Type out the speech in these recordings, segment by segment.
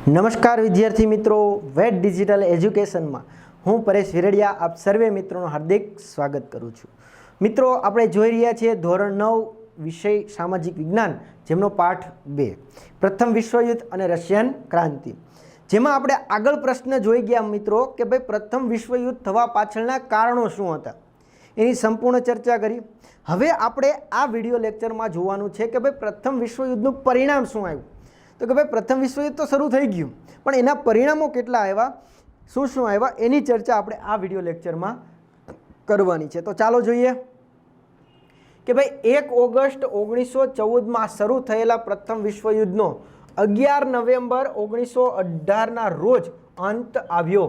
નમસ્કાર વિદ્યાર્થી મિત્રો, વેટ ડિજિટલ એજ્યુકેશનમાં હું પરેશ વિરડિયા આપ સર્વે મિત્રોનું હાર્દિક સ્વાગત કરું છું। મિત્રો, આપણે જોઈ રહ્યા છીએ ધોરણ 9 વિષય સામાજિક વિજ્ઞાન, જેમનો પાઠ 2 પ્રથમ વિશ્વયુદ્ધ અને રશિયન ક્રાંતિ, જેમાં આપણે આગળ પ્રશ્ન જોઈ ગયા મિત્રો કે ભાઈ પ્રથમ વિશ્વયુદ્ધ થવા પાછળના કારણો શું હતા, એની સંપૂર્ણ ચર્ચા કરી। હવે આપણે આ વિડીયો લેક્ચરમાં જોવાનું છે કે ભાઈ પ્રથમ વિશ્વયુદ્ધનું પરિણામ શું આવ્યું। તો કે ભાઈ પ્રથમ વિશ્વયુદ્ધ તો શરૂ થઈ ગયું, પણ એના પરિણામો કેટલા આવ્યા, શું શું આવ્યા, એની ચર્ચા આપણે આ વિડીયો લેક્ચરમાં કરવાની છે। તો ચાલો જોઈએ કે ભાઈ 1 ઓગસ્ટ 1914માં શરૂ થયેલા પ્રથમ વિશ્વયુદ્ધનો 11 નવેમ્બર 1918ના રોજ અંત આવ્યો।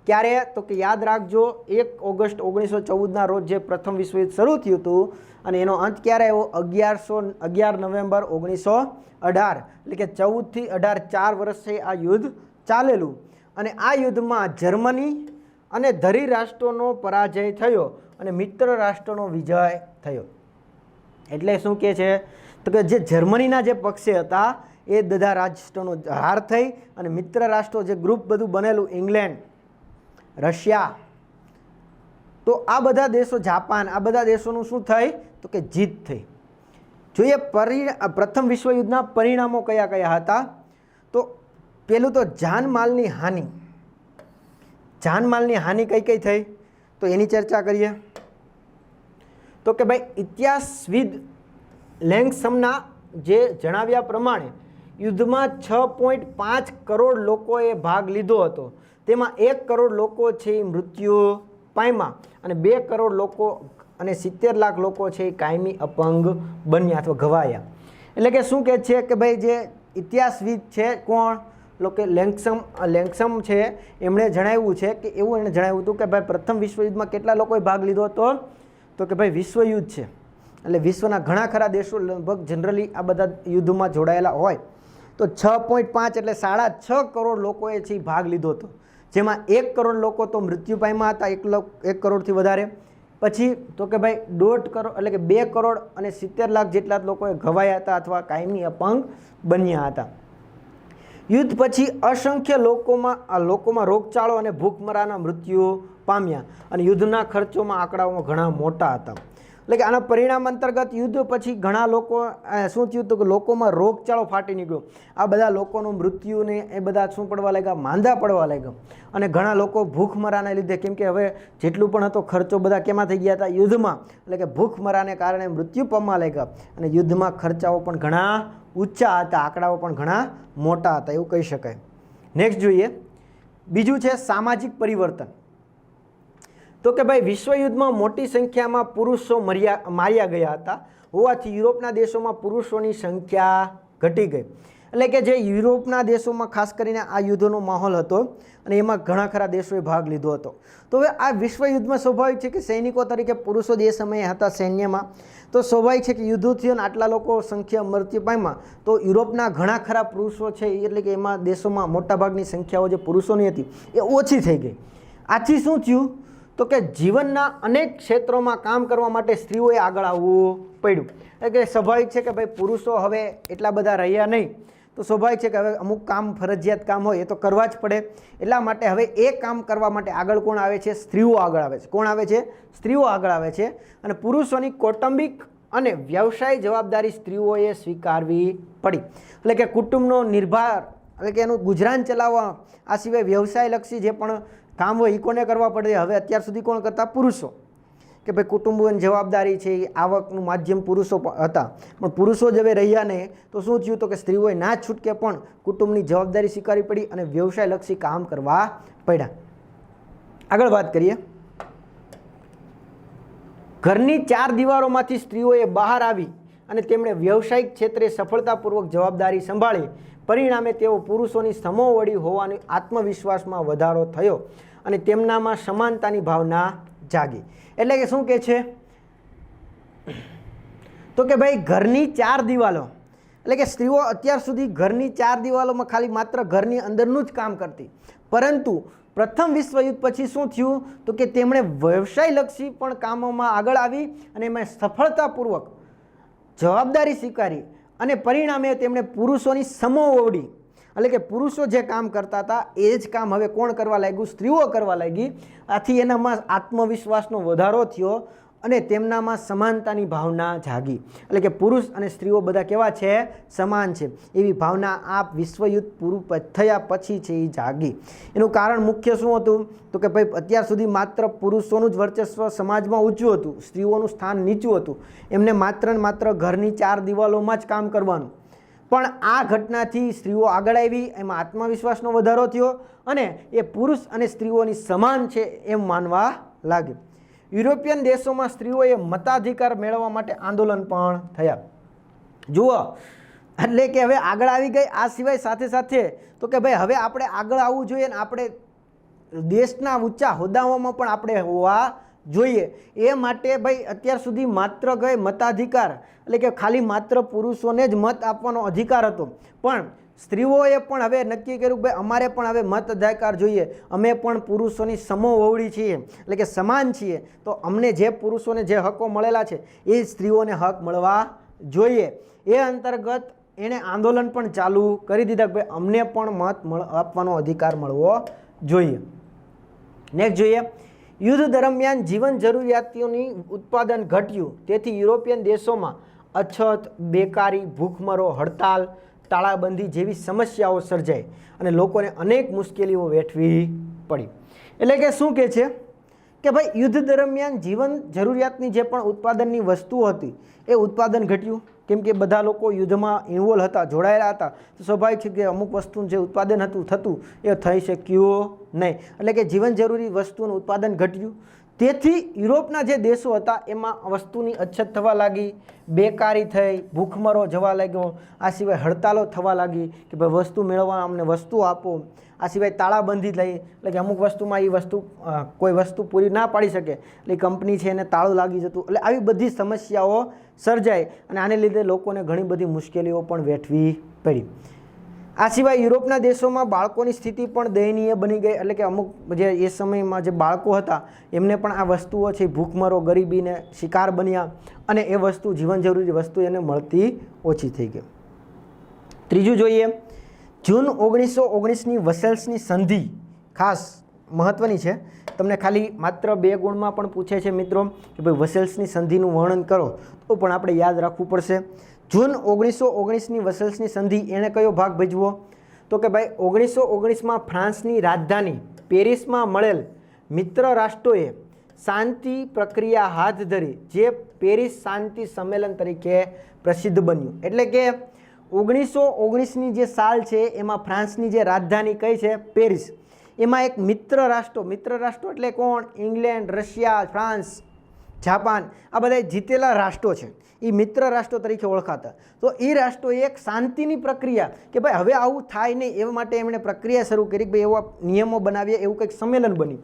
ક્યારે? તો કે યાદ રાખજો, 1 ઓગસ્ટ 1914ના રોજ જે પ્રથમ વિશ્વયુદ્ધ શરૂ થયું હતું અને એનો અંત ક્યારે આવ્યો? 11 નવેમ્બર 1918, એટલે કે 14 થી 18 4 વર્ષથી આ યુદ્ધ ચાલેલું। અને આ યુદ્ધમાં જર્મની અને ધરી રાષ્ટ્રોનો પરાજય થયો અને મિત્ર રાષ્ટ્રોનો વિજય થયો। એટલે શું કહે છે? તો કે જે જર્મનીના જે પક્ષે હતા એ બધા રાષ્ટ્રોનો હાર થઈ અને મિત્ર રાષ્ટ્રો જે ગ્રુપ બધું બનેલું, ઇંગ્લેન્ડ, રશિયા, તો આ બધા દેશો, જાપાન, આ બધા દેશોનું શું થઈ? તો કે જીત થઈ। જોઈએ પ્રથમ વિશ્વયુદ્ધના પરિણામો કયા કયા હતા। તો પેલું તો જાનમાલની હાનિ। જાનમાલની હાનિ કઈ કઈ થઈ તો એની ચર્ચા કરીએ। તો કે ભાઈ ઇતિહાસવિદ લેંગસમના જે જણાવ્યા પ્રમાણે યુદ્ધમાં 6.5 કરોડ લોકોએ ભાગ લીધો હતો, તેમાં 1 કરોડ લોકો છે એ મૃત્યુ પામ્યા અને 2 કરોડ લોકો અને 70 લાખ લોકો છે એ કાયમી અપંગ બન્યા અથવા ઘવાયા। એટલે કે શું કહે છે કે ભાઈ જે ઇતિહાસવિદ છે, કોણ? કે લેંગસમ છે, એમણે જણાવ્યું છે કે એવું એણે જણાવ્યું હતું કે ભાઈ પ્રથમ વિશ્વયુદ્ધમાં કેટલા લોકોએ ભાગ લીધો હતો? તો કે ભાઈ વિશ્વયુદ્ધ છે એટલે વિશ્વના ઘણા ખરા દેશો લગભગ જનરલી આ બધા યુદ્ધમાં જોડાયેલા હોય, તો 6.5 એટલે 6.5 કરોડ લોકોએ છે ભાગ લીધો હતો, જેમાં 1 કરોડ લોકો તો મૃત્યુ પામ્યા હતા, 1 કરોડથી વધારે। પછી તો કે ભાઈ 1.5 કરોડ એટલે કે 2 કરોડ અને 70 લાખ જેટલા લોકોએ ઘવાયા હતા અથવા કાયમી અપંગ બન્યા હતા। યુદ્ધ પછી અસંખ્ય લોકોમાં રોગચાળો અને ભૂખમરાના મૃત્યુ પામ્યા અને યુદ્ધના ખર્ચોમાં આંકડાઓ ઘણા મોટા હતા। એટલે કે આના પરિણામ અંતર્ગત યુદ્ધ પછી ઘણા લોકો શું થયું તો કે લોકોમાં રોગચાળો ફાટી નીકળ્યો, આ બધા લોકોનું મૃત્યુને એ બધા શું પડવા લાગ્યા? માંદા પડવા લાગ્યા અને ઘણા લોકો ભૂખમરાને લીધે, કેમ કે હવે જેટલું પણ હતો ખર્ચો બધા કેમાં થઈ ગયા હતા? યુદ્ધમાં, એટલે કે ભૂખમરાને કારણે મૃત્યુ પામવા લાગ્યા અને યુદ્ધમાં ખર્ચાઓ પણ ઘણા ઊંચા હતા, આંકડાઓ પણ ઘણા મોટા હતા, એવું કહી શકાય। નેક્સ્ટ જોઈએ, બીજું છે સામાજિક પરિવર્તન। તો કે ભાઈ વિશ્વયુદ્ધમાં મોટી સંખ્યામાં પુરુષો માર્યા ગયા હતા હોવાથી યુરોપના દેશોમાં પુરુષોની સંખ્યા ઘટી ગઈ। એટલે કે જે યુરોપના દેશોમાં ખાસ કરીને આ યુદ્ધનો માહોલ હતો અને એમાં ઘણા ખરા દેશોએ ભાગ લીધો હતો। તો હવે આ વિશ્વયુદ્ધમાં સ્વાભાવિક છે કે સૈનિકો તરીકે પુરુષો જે સમયે હતા સૈન્યમાં, તો સ્વાભાવિક છે કે યુદ્ધ થયું અને આટલા લોકો સંખ્યા મૃત્યુ પામ્યા, તો યુરોપના ઘણા ખરા પુરુષો છે, એટલે કે એમાં દેશોમાં મોટાભાગની સંખ્યાઓ જે પુરુષોની હતી એ ઓછી થઈ ગઈ। આથી શું થયું તો કે જીવનના અનેક ક્ષેત્રોમાં કામ કરવા માટે સ્ત્રીઓએ આગળ આવવું પડ્યું। એટલે કે સ્વાભાવિક છે કે ભાઈ પુરુષો હવે એટલા બધા રહ્યા નહીં, તો સ્વાભાવિક છે કે હવે અમુક કામ, ફરજિયાત કામ હોય એ તો કરવા જ પડે, એટલા માટે હવે એ કામ કરવા માટે આગળ કોણ આવે છે? સ્ત્રીઓ આગળ આવે છે। કોણ આવે છે? સ્ત્રીઓ આગળ આવે છે અને પુરુષોની કૌટુંબિક અને વ્યવસાય જવાબદારી સ્ત્રીઓએ સ્વીકારવી પડી। એટલે કે કુટુંબનો નિર્ભાર, એટલે કે એનું ગુજરાન ચલાવવા, આ સિવાય વ્યવસાયલક્ષી જે પણ કામ હોય એ કોને કરવા પડે? હવે અત્યાર સુધી કોણ કરતા? પુરુષો। કે ભાઈ કુટુંબની જવાબદારી છે, આવકનું માધ્યમ પુરુષો હતા, પણ પુરુષો જ હવે રહ્યા નહીં, તો શું થયું તો કે સ્ત્રીઓએ ના છૂટકે પણ કુટુંબની જવાબદારી સ્વીકારવી પડી અને વ્યવસાયલક્ષી કામ કરવા પડ્યા। આગળ વાત કરીએ, ઘરની 4 દિવારોમાંથી સ્ત્રીઓએ બહાર આવી અને તેમણે વ્યવસાયિક ક્ષેત્રે સફળતાપૂર્વક જવાબદારી સંભાળી, પરિણામે તેઓ પુરુષોની સમોવડી હોવાની આત્મવિશ્વાસમાં વધારો થયો અને તેમનામાં સમાનતાની ભાવના જાગી। એટલે કે શું કહે છે તો કે ભાઈ ઘરની 4 દિવાલો, એટલે કે સ્ત્રીઓ અત્યાર સુધી ઘરની 4 દિવાલોમાં ખાલી માત્ર ઘરની અંદરનું જ કામ કરતી, પરંતુ પ્રથમ વિશ્વયુદ્ધ પછી શું થયું તો કે તેમણે વ્યવસાયલક્ષી પણ કામોમાં આગળ આવી અને એમાં સફળતાપૂર્વક જવાબદારી સ્વીકારી અને પરિણામે તેમણે પુરુષોની સમોવડી એટલે કે પુરુષો જે કામ કરતા હતા એ જ કામ હવે કોણ કરવા લાગ્યું? સ્ત્રીઓ કરવા લાગી. આથી એનામાં આત્મવિશ્વાસનો વધારો થયો અને તેમનામાં સમાનતાની ભાવના જાગી. એટલે કે પુરુષ અને સ્ત્રીઓ બધા કેવા છે? સમાન છે. એવી ભાવના આ વિશ્વયુદ્ધ પૂરું થયા પછી છે એ જાગી. એનું કારણ મુખ્ય શું હતું? તો કે ભાઈ અત્યાર સુધી માત્ર પુરુષોનું જ વર્ચસ્વ સમાજમાં ઊંચું હતું, સ્ત્રીઓનું સ્થાન નીચું હતું. એમને માત્ર ને માત્ર ઘરની 4 દિવાલોમાં જ કામ કરવાનું. પણ આ ઘટનાથી સ્ત્રીઓ આગળ આવી, એમાં આત્મવિશ્વાસનો વધારો થયો અને એ પુરુષ અને સ્ત્રીઓની સમાન છે એમ માનવા લાગ્યું. યુરોપિયન દેશોમાં સ્ત્રીઓએ મતાધિકાર મેળવવા માટે આંદોલન પણ થયા. જુઓ, એટલે કે હવે આગળ આવી ગઈ. આ સિવાય સાથે સાથે તો કે ભાઈ હવે આપણે આગળ આવવું જોઈએ ને આપણે દેશના ઊંચા હોદ્દાઓમાં પણ આપણે હોવા જોઈએ. એ માટે ભાઈ અત્યાર સુધી માત્ર ગઈ મતાધિકાર એટલે કે ખાલી માત્ર પુરુષોને જ મત આપવાનો અધિકાર હતો, પણ સ્ત્રીઓએ પણ હવે નક્કી કર્યું કે ભાઈ અમારે પણ હવે મત અધિકાર જોઈએ, અમે પણ પુરુષોની સમોવડી છીએ એટલે કે સમાન છીએ, તો અમને જે પુરુષોને જે હકો મળેલા છે એ સ્ત્રીઓને હક મળવા જોઈએ. એ અંતર્ગત એણે આંદોલન પણ ચાલુ કરી દીધા કે ભાઈ અમને પણ મત આપવાનો અધિકાર મળવો જોઈએ. નેક્સ્ટ જોઈએ, યુદ્ધ દરમિયાન જીવન જરૂરિયાતોની ઉત્પાદન ઘટ્યું, તેથી યુરોપિયન દેશોમાં અછત, બેકારી, ભૂખમરો, હડતાલ, તાળાબંધી જેવી સમસ્યાઓ સર્જાઈ અને લોકોને અનેક મુશ્કેલીઓ વેઠવી પડી. એટલે કે શું કહે છે કે ભાઈ યુદ્ધ દરમિયાન જીવન જરૂરિયાતની જે પણ ઉત્પાદનની વસ્તુઓ હતી એ ઉત્પાદન ઘટ્યું, કેમ કે બધા લોકો યુદ્ધમાં ઇન્વોલ્વ હતા, જોડાયેલા હતા, તો સ્વાભાવિક છે કે અમુક વસ્તુનું જે ઉત્પાદન થતું એ થઈ શક્યું નહીં. એટલે કે જીવન જરૂરી વસ્તુનું ઉત્પાદન ઘટ્યું, તેથી યુરોપના જે દેશો હતા એમાં વસ્તુની અછત થવા લાગી, બેકારી થઈ, ભૂખમરો જવા લાગ્યો, આ સિવાય હડતાલો થવા લાગી કે ભાઈ વસ્તુ મેળવવા અમને વસ્તુ આપો. આ સિવાય તાળાબંધી થઈ એટલે કે અમુક વસ્તુમાં એ વસ્તુ કોઈ વસ્તુ પૂરી ના પાડી શકે એટલે કંપની છે એને તાળું લાગી જતું. એટલે આવી બધી સમસ્યાઓ સર્જાય અને આને લીધે લોકોને ઘણી બધી મુશ્કેલીઓ પણ વેઠવી પડી. આ સિવાય યુરોપના દેશોમાં બાળકોની સ્થિતિ પણ દયનીય બની ગઈ. એટલે કે અમુક જે એ સમયમાં જે બાળકો હતા એમને પણ આ વસ્તુઓ છે ભૂખમરો, ગરીબીને શિકાર બન્યા અને એ વસ્તુ જીવન જરૂરી વસ્તુ એને મળતી ઓછી થઈ ગઈ. ત્રીજું જોઈએ, જૂન 1919ની વસેલ્સની સંધિ ખાસ મહત્ત્વની છે. તમને ખાલી માત્ર 2 ગુણમાં પણ પૂછે છે મિત્રો કે ભાઈ વસેલ્સની સંધિનું વર્ણન કરો, તો પણ આપણે યાદ રાખવું પડશે. જૂન 1919ની વસેલ્સની સંધિ એણે કયો ભાગ ભજવો? તો કે ભાઈ 1919માં ફ્રાન્સની રાજધાની પેરિસમાં મળેલ મિત્ર રાષ્ટ્રોએ શાંતિ પ્રક્રિયા હાથ ધરી, જે પેરિસ શાંતિ સંમેલન તરીકે પ્રસિદ્ધ બન્યું. એટલે કે 1919ની જે સાલ છે એમાં ફ્રાન્સની જે રાજધાની કઈ છે? પેરિસ. એમાં એક મિત્ર રાષ્ટ્રો એટલે કોણ? ઇંગ્લેન્ડ, રશિયા, ફ્રાન્સ, જાપાન, આ બધા જીતેલા રાષ્ટ્રો છે, એ મિત્ર રાષ્ટ્રો તરીકે ઓળખાતા. તો એ રાષ્ટ્રોએ એક શાંતિની પ્રક્રિયા કે ભાઈ હવે આવું થાય નહીં એ માટે એમણે પ્રક્રિયા શરૂ કરી કે ભાઈ એવા નિયમો બનાવીએ, એવું કંઈક સંમેલન બન્યું.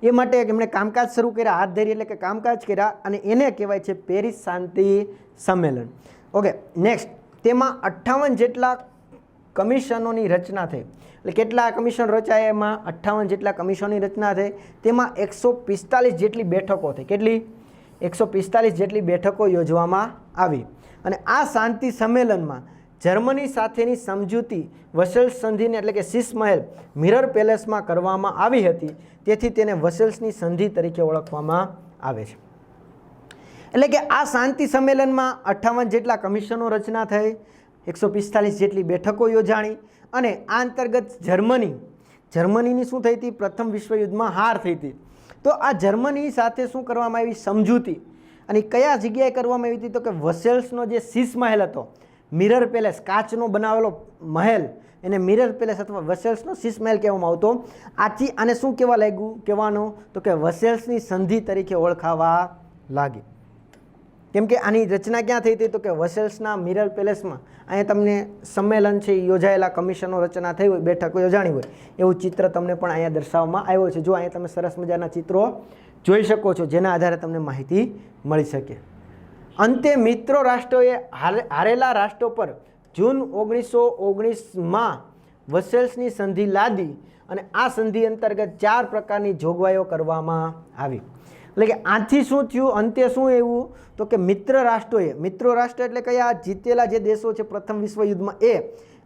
એ માટે એમણે કામકાજ શરૂ કર્યા, હાથ ધરી એટલે કે કામકાજ કર્યા અને એને કહેવાય છે પેરિસ શાંતિ સંમેલન. ઓકે, નેક્સ્ટ, તેમાં 58 જેટલા કમિશનોની રચના થઈ. એટલે કેટલા કમિશન રચાયા? એમાં 58 જેટલા કમિશનની રચના થઈ. તેમાં 145 જેટલી બેઠકો થઈ. કેટલી? 145 જેટલી બેઠકો યોજવામાં આવી. અને આ શાંતિ સંમેલનમાં જર્મની સાથેની સમજૂતી વસેલ્સ સંધિને એટલે કે શીશ મહેલ મિરર પેલેસમાં કરવામાં આવી હતી, તેથી તેને વસેલ્સની સંધિ તરીકે ઓળખવામાં આવે છે. એટલે કે આ શાંતિ સંમેલનમાં 58 જેટલા કમિશનો રચના થઈ, 145 જેટલી બેઠકો યોજાણી અને આ અંતર્ગત જર્મનીની શું થઈ હતી? પ્રથમ વિશ્વયુદ્ધમાં હાર થઈ હતી. તો આ જર્મની સાથે શું કરવામાં આવી? સમજૂતી. અને કયા જગ્યાએ કરવામાં આવી હતી? તો કે વસેલ્સનો જે શીશ મહેલ હતો, મિરર પેલેસ, કાચનો બનાવેલો મહેલ, એને મિરર પેલેસ અથવા વસેલ્સનો શીશ મહેલ કહેવામાં આવતો. આથી આને શું કહેવા લાગ્યું? કહેવાનું તો કે વસેલ્સની સંધિ તરીકે ઓળખાવા લાગી. કેમ કે આની રચના ક્યાં થઈ હતી? તો કે વસેલ્સના મિરર પેલેસમાં. અહીંયા તમને સંમેલન છે, યોજાયેલા કમિશનો રચના થઈ હોય, બેઠકો યોજાણી હોય એવું ચિત્ર તમને પણ અહીંયા દર્શાવવામાં આવ્યો છે. જો અહીંયા તમે સરસ મજાના ચિત્રો જોઈ શકો છો, જેના આધારે તમને માહિતી મળી શકે. અંતે મિત્રો રાષ્ટ્રોએ હારેલા રાષ્ટ્રો પર જૂન 1919માં વસેલ્સની સંધિ લાદી અને આ સંધિ અંતર્ગત 4 પ્રકારની જોગવાઈઓ કરવામાં આવી. એટલે કે આથી શું થયું? અંતે શું એવું? તો કે મિત્ર રાષ્ટ્ર એટલે કયા? જીતેલા જે દેશો છે પ્રથમ વિશ્વયુદ્ધમાં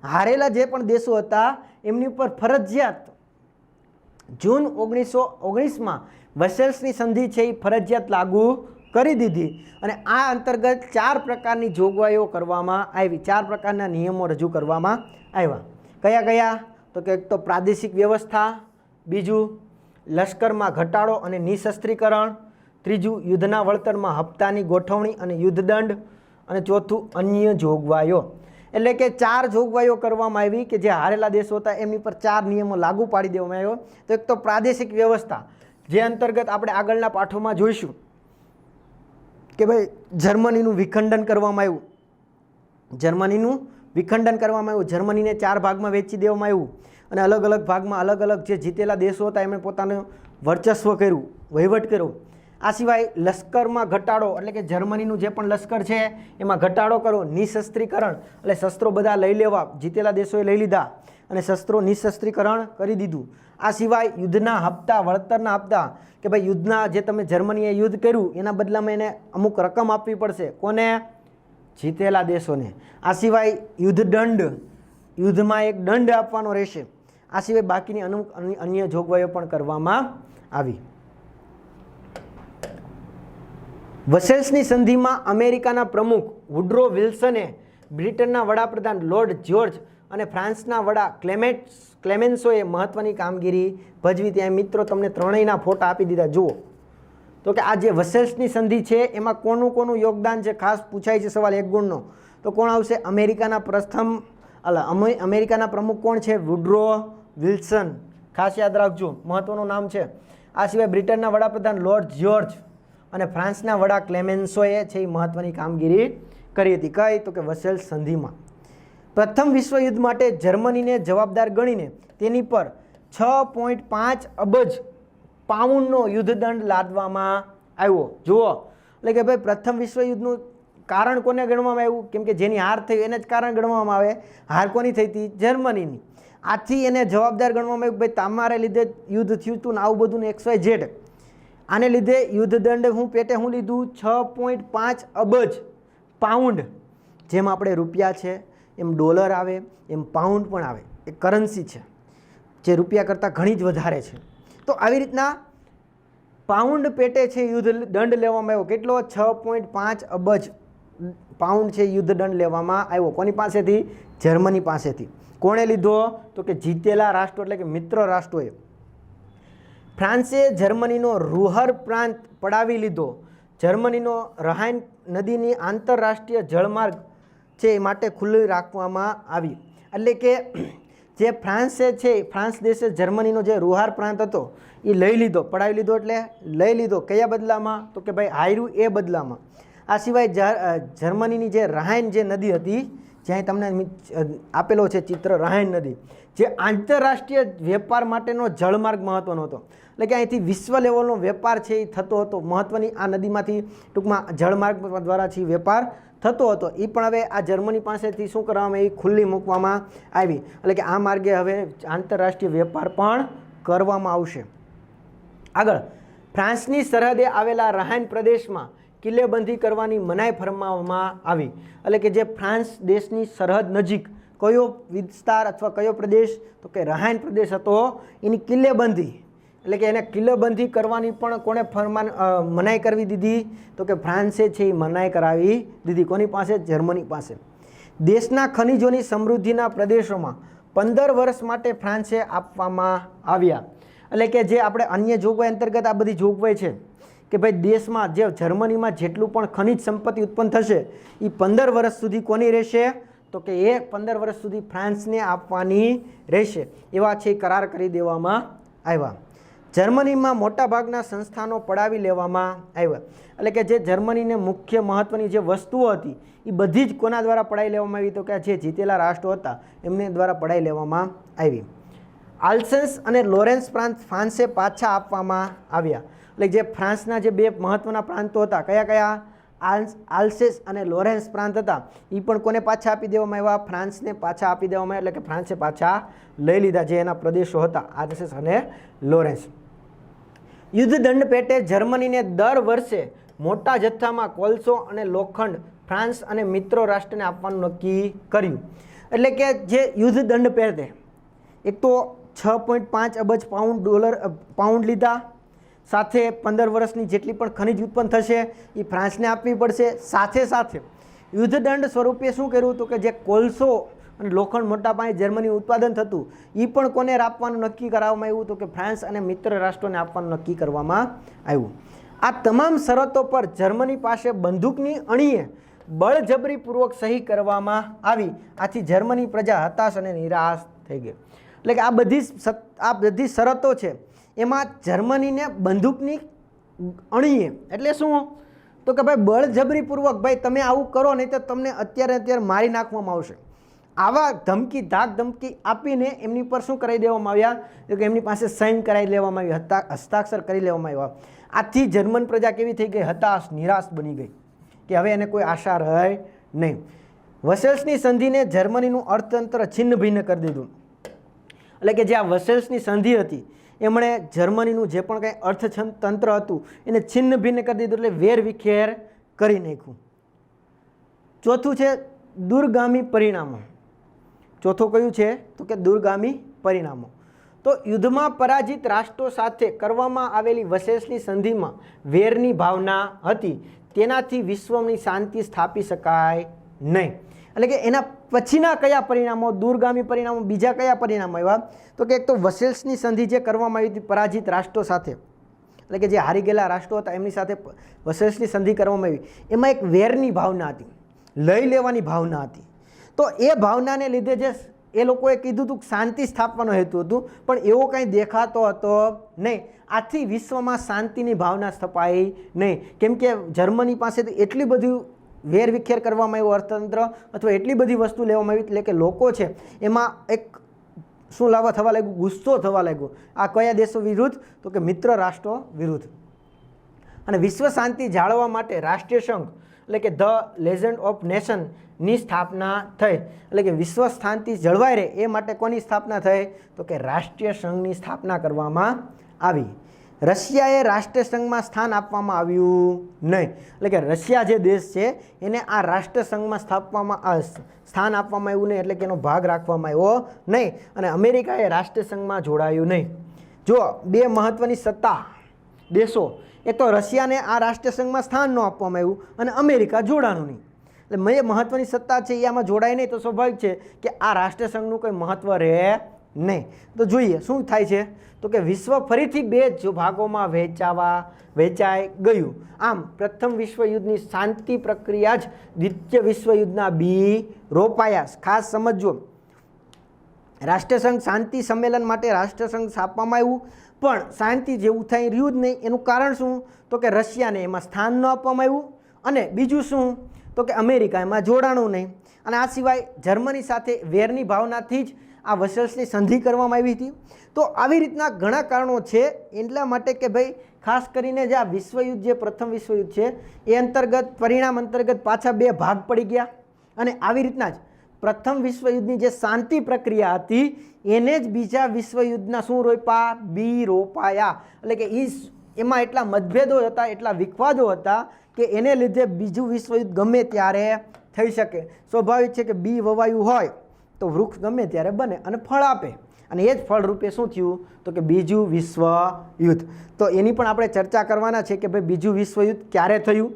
હારેલા જે પણ દેશો હતા એમની ઉપર ફરજિયાત જૂન 1919માં વસેલ્સની સંધિ છે એ ફરજિયાત લાગુ કરી દીધી અને આ અંતર્ગત 4 પ્રકારની જોગવાઈઓ કરવામાં આવી, 4 પ્રકારના નિયમો રજૂ કરવામાં આવ્યા. કયા કયા? તો કે એક તો પ્રાદેશિક વ્યવસ્થા, બીજું લશ્કરમાં ઘટાડો અને નિશસ્ત્રીકરણ, ત્રીજું યુદ્ધના વળતરમાં હપ્તાની ગોઠવણી અને યુદ્ધદંડ, અને ચોથું અન્ય જોગવાઈઓ. એટલે કે 4 જોગવાઈઓ કરવામાં આવી કે જે હારેલા દેશો હતા એમની પર 4 નિયમો લાગુ પાડી દેવામાં આવ્યો. તો એક તો પ્રાદેશિક વ્યવસ્થા, જે અંતર્ગત આપણે આગળના પાઠોમાં જોઈશું કે ભાઈ જર્મનીનું વિખંડન કરવામાં આવ્યું. જર્મનીને 4 ભાગમાં વહેંચી દેવામાં આવ્યું અને અલગ અલગ ભાગમાં અલગ અલગ જે જીતેલા દેશો હતા એમણે પોતાનું વર્ચસ્વ કર્યું, વહીવટ કર્યો. આ સિવાય લશ્કરમાં ઘટાડો, એટલે કે જર્મનીનું જે પણ લશ્કર છે એમાં ઘટાડો કરો. નિશસ્ત્રીકરણ, એટલે શસ્ત્રો બધા લઈ લેવા, જીતેલા દેશોએ લઈ લીધા અને શસ્ત્રો નિશસ્ત્રીકરણ કરી દીધું. આ સિવાય યુદ્ધના હપ્તા, વળતરના હપ્તા, કે ભાઈ યુદ્ધના જે તમે જર્મનીએ યુદ્ધ કર્યું એના બદલામાં એને અમુક રકમ આપવી પડશે. કોને? જીતેલા દેશોને. આ સિવાય યુદ્ધદંડ, યુદ્ધમાં એક દંડ આપવાનો રહેશે. આ સિવાય બાકીની અમુક અન્ય જોગવાઈઓ પણ કરવામાં આવી. વસેલ્સની સંધિમાં અમેરિકાના પ્રમુખ વુડરો વિલ્સને બ્રિટનના વડાપ્રધાન લોર્ડ જ્યોર્જ અને ફ્રાન્સના વડા ક્લેમેન્સોએ મહત્વની કામગીરી ભજવી. ત્યાં મિત્રો તમને ત્રણેયના ફોટા આપી દીધા, જુઓ. તો કે આ જે વસેલ્સની સંધિ છે એમાં કોનું કોનું યોગદાન છે, ખાસ પૂછાય છે સવાલ 1 ગુણનો. તો કોણ આવશે? અમેરિકાના પ્રમુખ કોણ છે? વુડરો વિલ્સન, ખાસ યાદ રાખજો, મહત્વનું નામ છે. આ સિવાય બ્રિટનના વડાપ્રધાન લોર્ડ જ્યોર્જ અને ફ્રાન્સના વડા ક્લેમેન્સોએ છે એ મહત્વની કામગીરી કરી હતી. કઈ? તો કે વસેલ્સ સંધિમાં. પ્રથમ વિશ્વયુદ્ધ માટે જર્મનીને જવાબદાર ગણીને તેની પર 6.5 અબજ પાઉન્ડનો યુદ્ધદંડ લાદવામાં આવ્યો. જુઓ, એટલે કે ભાઈ પ્રથમ વિશ્વયુદ્ધનું કારણ કોને ગણવામાં આવ્યું? કેમ કે જેની હાર થઈ એને જ કારણ ગણવામાં આવે. હાર કોની થઈ હતી? જર્મનીની. આથી એને જવાબદાર ગણવામાં આવ્યું. ભાઈ તમારે લીધે યુદ્ધ થયું હતું ને આવું બધું ને XYZ. આને લીધે યુદ્ધદંડ હું લીધું 6.5 અબજ પાઉન્ડ. જેમ આપણે રૂપિયા છે એમ ડોલર આવે એમ પાઉન્ડ પણ આવે. એ કરન્સી છે જે રૂપિયા કરતાં ઘણી જ વધારે છે. તો આવી રીતના પાઉન્ડ પેટે છે યુદ્ધદંડ લેવામાં આવ્યો. કેટલો? 6.5 અબજ પાઉન્ડ છે યુદ્ધદંડ લેવામાં આવ્યો. કોની પાસેથી? જર્મની પાસેથી. કોણે લીધો? તો કે જીતેલા રાષ્ટ્રો, એટલે કે મિત્ર રાષ્ટ્રોએ. ફ્રાન્સે જર્મનીનો રૂહર પ્રાંત પડાવી લીધો. જર્મનીનો રહાઇન નદીની આંતરરાષ્ટ્રીય જળમાર્ગ છે એ માટે ખુલ્લી રાખવામાં આવી. એટલે કે જે ફ્રાન્સે છે, ફ્રાન્સ દેશે જર્મનીનો જે રૂહાર પ્રાંત હતો એ લઈ લીધો. પડાવી લીધો એટલે લઈ લીધો. કયા બદલામાં? તો કે ભાઈ હાર્યું એ બદલામાં. આ સિવાય જર્મનીની જે રહાઇન જે નદી હતી, જ્યાં તમને આપેલો છે ચિત્ર, રહાઇન નદી, જે આંતરરાષ્ટ્રીય વેપાર માટેનો જળમાર્ગ મહત્વનો હતો. એટલે કે અહીંથી વિશ્વ લેવલનો વેપાર છે એ થતો હતો. મહત્વની આ નદીમાંથી ટૂંકમાં જળમાર્ગ દ્વારા છે વેપાર થતો હતો. એ પણ હવે આ જર્મની પાસેથી શું કરવામાં આવી? ખુલ્લી મૂકવામાં આવી. એટલે કે આ માર્ગે હવે આંતરરાષ્ટ્રીય વેપાર પણ કરવામાં આવશે. આગળ, ફ્રાન્સની સરહદે આવેલા રહાઇન પ્રદેશમાં કિલ્લેબંધી કરવાની મનાઈ ફરમાવવામાં આવી. એટલે કે જે ફ્રાન્સ દેશની સરહદ નજીક કયો વિસ્તાર અથવા કયો પ્રદેશ? તો કે રહાઇન પ્રદેશ હતો. એની કિલ્લેબંધી, એટલે કે એને કિલ્લેબંધી કરવાની પણ કોણે મનાઈ કરવી દીધી? તો કે ફ્રાન્સે છે એ મનાઈ કરાવી દીધી. કોની પાસે? જર્મની પાસે. દેશના ખનિજોની સમૃદ્ધિના પ્રદેશોમાં 15 વર્ષ માટે ફ્રાન્સે આપવામાં આવ્યા. એટલે કે જે આપણે અન્ય જોગવાઈ અંતર્ગત આ બધી જોગવાઈ છે કે ભાઈ દેશમાં જે જર્મનીમાં જેટલું પણ ખનિજ સંપત્તિ ઉત્પન્ન થશે એ 15 વર્ષ સુધી કોની રહેશે? તો કે એ 15 વર્ષ સુધી ફ્રાન્સને આપવાની રહેશે. એવા છે કરાર કરી દેવામાં આવ્યા. જર્મનીમાં મોટાભાગના સંસ્થાનો પડાવી લેવામાં આવ્યા. એટલે કે જે જર્મનીને મુખ્ય મહત્ત્વની જે વસ્તુઓ હતી એ બધી જ કોના દ્વારા પડાવી લેવામાં આવી? તો કે જે જીતેલા રાષ્ટ્રો હતા એમને દ્વારા પડાવી લેવામાં આવી. આલ્સેસ અને લોરેન્સ પ્રાંત ફ્રાન્સે પાછા આપવામાં આવ્યા. એટલે જે ફ્રાન્સના જે 2 મહત્ત્વના પ્રાંતો હતા, કયા કયા? આલ્સેસ અને લોરેન્સ પ્રાંત હતા. એ પણ કોને પાછા આપી દેવામાં આવ્યા? ફ્રાન્સને પાછા આપી દેવામાં આવ્યા. એટલે કે ફ્રાન્સે પાછા લઈ લીધા જે એના પ્રદેશો હતા, આલ્સેસ અને લોરેન્સ. યુદ્ધદંડ પેટે જર્મનીને દર વર્ષે મોટા જથ્થામાં કોલસો અને લોખંડ ફ્રાન્સ અને મિત્રો રાષ્ટ્રને આપવાનું નક્કી કર્યું. એટલે કે જે યુદ્ધ દંડ પહેરતે, એક તો 6.5 અબજ પાઉન્ડ લીધા, સાથે 15 વર્ષની જેટલી પણ ખનિજ ઉત્પન્ન થશે એ ફ્રાન્સને આપવી પડશે. સાથે સાથે યુદ્ધ દંડ સ્વરૂપે શું કર્યું હતું કે જે કોલસો અને લોખંડ મોટા પાયે જર્મની ઉત્પાદન થતું એ પણ કોને આપવાનું નક્કી કરવામાં આવ્યું તો કે ફ્રાન્સ અને મિત્ર રાષ્ટ્રોને આપવાનું નક્કી કરવામાં આવ્યું. આ તમામ શરતો પર જર્મની પાસે બંદૂકની અણીએ બળજબરીપૂર્વક સહી કરવામાં આવી. આથી જર્મની પ્રજા હતાશ અને નિરાશ થઈ ગઈ. એટલે કે આ બધી શરતો છે એમાં જર્મનીને બંદૂકની અણીએ એટલે શું તો કે ભાઈ બળજબરીપૂર્વક ભાઈ તમે આવું કરો નહીં તો તમને અત્યારે મારી નાખવામાં આવશે. આવા ધમકી ધમકી આપીને એમની પર શું કરાવી દેવામાં આવ્યા તો કે એમની પાસે સાઇન કરાવી લેવામાં આવી, હસ્તાક્ષર કરી લેવામાં આવ્યા. આથી જર્મન પ્રજા કેવી થઈ ગઈ? હતાશ, નિરાશ બની ગઈ કે હવે એને કોઈ આશા રહી નહીં. વસેલ્સની સંધિને જર્મનીનું અર્થતંત્ર છિન્ન ભિન્ન કરી દીધું. એટલે કે જે આ વસેલ્સની સંધિ હતી એમણે જર્મનીનું જે પણ કંઈ અર્થતંત્ર હતું એને છિન્ન ભિન્ન કરી દીધું, એટલે વેરવિખેર કરી નાખ્યું. ચોથું છે દૂરગામી પરિણામો. ચોથું કયું છે તો કે દૂરગામી પરિણામો. તો યુદ્ધમાં પરાજિત રાષ્ટ્રો સાથે કરવામાં આવેલી વસેલ્સની સંધિમાં વેરની ભાવના હતી, તેનાથી વિશ્વની શાંતિ સ્થાપી શકાય નહીં. એટલે કે એના પછીના કયા પરિણામો, દૂરગામી પરિણામો, બીજા કયા પરિણામો આવ્યા તો કે એક તો વસેલ્સની સંધિ જે કરવામાં આવી હતી પરાજિત રાષ્ટ્રો સાથે, એટલે કે જે હારી ગયેલા રાષ્ટ્રો હતા એમની સાથે વસેલ્સની સંધિ કરવામાં આવી, એમાં એક વેરની ભાવના હતી, લઈ લેવાની ભાવના હતી. તો એ ભાવનાને લીધે જે એ લોકોએ કીધું હતું શાંતિ સ્થાપવાનો હેતુ હતું, પણ એવો કંઈ દેખાતો હતો નહીં. આથી વિશ્વમાં શાંતિની ભાવના સ્થપાઈ નહીં, કેમ કે જર્મની પાસેથી એટલી બધું વેરવિખેર કરવામાં આવ્યું અર્થતંત્ર અથવા એટલી બધી વસ્તુ લેવામાં આવી, એટલે કે લોકો છે એમાં એક શું થવા લાગ્યું, ગુસ્સો થવા લાગ્યો. આ કયા દેશો વિરુદ્ધ તો કે મિત્ર રાષ્ટ્રો વિરુદ્ધ. અને વિશ્વ શાંતિ જાળવવા માટે રાષ્ટ્રીય સંઘ એટલે કે ધ લેજન્ડ ઓફ નેશનની સ્થાપના થઈ. એટલે કે વિશ્વ શાંતિ જળવાઈ રહે એ માટે કોની સ્થાપના થઈ તો કે રાષ્ટ્રીય સંઘની સ્થાપના કરવામાં આવી. રશિયાએ રાષ્ટ્રીય સંઘમાં સ્થાન આપવામાં આવ્યું નહીં. એટલે કે રશિયા જે દેશ છે એને આ રાષ્ટ્રીય સંઘમાં સ્થાન આપવામાં આવ્યું નહીં, એટલે કે એનો ભાગ રાખવામાં આવ્યો નહીં. અને અમેરિકાએ રાષ્ટ્રીય સંઘમાં જોડાયું નહીં. જો બે મહત્ત્વની સત્તા દેશો, એક તો રશિયાને આ રાષ્ટ્રીય સંઘમાં સ્થાન ન આપવામાં આવ્યું અને અમેરિકા જોડાણું નહીં. એટલે જે મહત્ત્વની સત્તા છે એ આમાં જોડાય નહીં, તો સ્વાભાવિક છે કે આ રાષ્ટ્રીય સંઘનું કોઈ મહત્ત્વ રહે નહીં. તો જોઈએ શું થાય છે તો કે વિશ્વ ફરીથી બે ભાગોમાં વહેંચાઈ ગયું. આમ પ્રથમ વિશ્વયુદ્ધની શાંતિ પ્રક્રિયા જ દ્વિતીય વિશ્વયુદ્ધના બી રોપાયા. ખાસ સમજો, રાષ્ટ્રીય સંઘ શાંતિ સંમેલન માટે રાષ્ટ્રીય સંઘ સ્થાપવામાં આવ્યું, પણ શાંતિ જેવું થઈ રહ્યું જ નહીં. એનું કારણ શું તો કે રશિયાને એમાં સ્થાન ન આપવામાં આવ્યું, અને બીજું શું તો કે અમેરિકા એમાં જોડાણું નહીં. અને આ સિવાય જર્મની સાથે વેરની ભાવનાથી જ આ વસેલ્સની સંધિ કરવામાં આવી હતી. તો આવી રીતના ઘણા કારણો છે. એટલા માટે કે ભાઈ ખાસ કરીને જે આ વિશ્વયુદ્ધ જે પ્રથમ વિશ્વયુદ્ધ છે એ અંતર્ગત પરિણામ અંતર્ગત પાછા બે ભાગ પડી ગયા. અને આવી રીતના જ પ્રથમ વિશ્વયુદ્ધની જે શાંતિ પ્રક્રિયા હતી એને જ બીજા વિશ્વયુદ્ધના શું રોપ્યા? બી રોપાયા. એટલે કે એમાં એટલા મતભેદો હતા, એટલા વિખવાદો હતા કે એને લીધે બીજું વિશ્વયુદ્ધ ગમે ત્યારે થઈ શકે. સ્વાભાવિક છે કે બી વવાયું હોય તો વૃક્ષ ગમે ત્યારે બને અને ફળ આપે, અને એ જ ફળ રૂપે શું થયું તો કે બીજું વિશ્વયુદ્ધ. તો એની પણ આપણે ચર્ચા કરવાના છે કે ભાઈ બીજું વિશ્વયુદ્ધ ક્યારે થયું,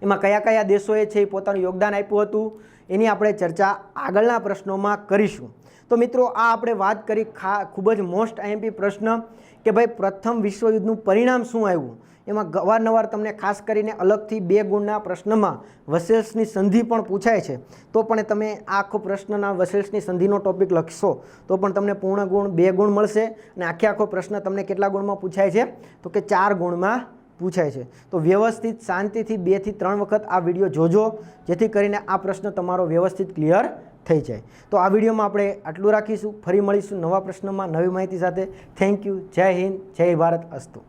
એમાં કયા કયા દેશોએ છે એ પોતાનું યોગદાન આપ્યું હતું, એની આપણે ચર્ચા આગળના પ્રશ્નોમાં કરીશું. તો મિત્રો આ આપણે વાત કરી ખૂબ જ મોસ્ટ આઈએમપી પ્રશ્ન કે ભાઈ પ્રથમ વિશ્વયુદ્ધનું પરિણામ શું આવ્યું. એમાં અવારનવાર તમને ખાસ કરીને અલગથી 2 ગુણના પ્રશ્નમાં વસેલ્સની સંધિ પણ પૂછાય છે. તો પણ તમે આખો પ્રશ્નના વસેલ્સની સંધિનો ટોપિક લખશો તો પણ તમને પૂર્ણ ગુણ 2 ગુણ મળશે. અને આખો પ્રશ્ન તમને કેટલા ગુણમાં પૂછાય છે તો કે 4 ગુણમાં પૂછાય છે. તો વ્યવસ્થિત શાંતિથી 2 થી 3 વખત આ વિડીયો જોજો, જેથી કરીને આ પ્રશ્ન તમારો વ્યવસ્થિત ક્લિયર થઈ જાય. તો આ વિડીયોમાં આપણે આટલું રાખીશું. ફરી મળીશું નવા પ્રશ્નમાં નવી માહિતી સાથે. Thank you. જય હિન્દ, જય ભારત. અસ્તુ.